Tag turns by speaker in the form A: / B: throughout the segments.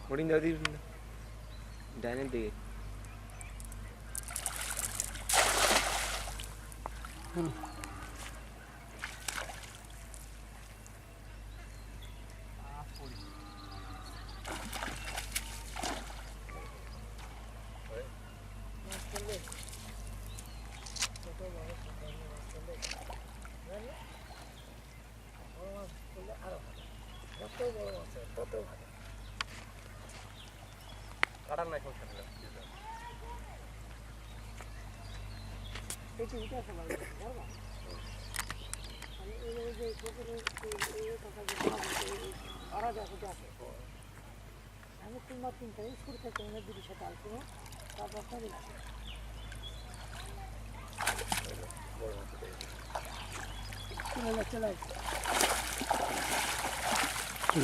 A: হরিণ দাদি ডাইনের দিকে কাটার নাই সমস্যা নেই
B: আমি তোমার তিনটা স্কুল থেকে অনেক দিদির সাথে আসবো তারপর চলে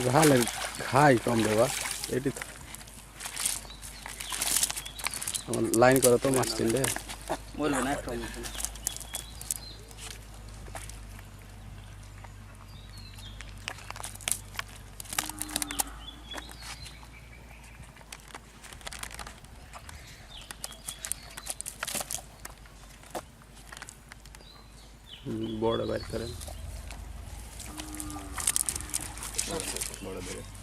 C: ভালো খাই কম দেবা এটি তো আমার লাইন করো তো মাছ কিনলে
D: বলবে না একটা
C: বড় বাইর করেন বড় ধরে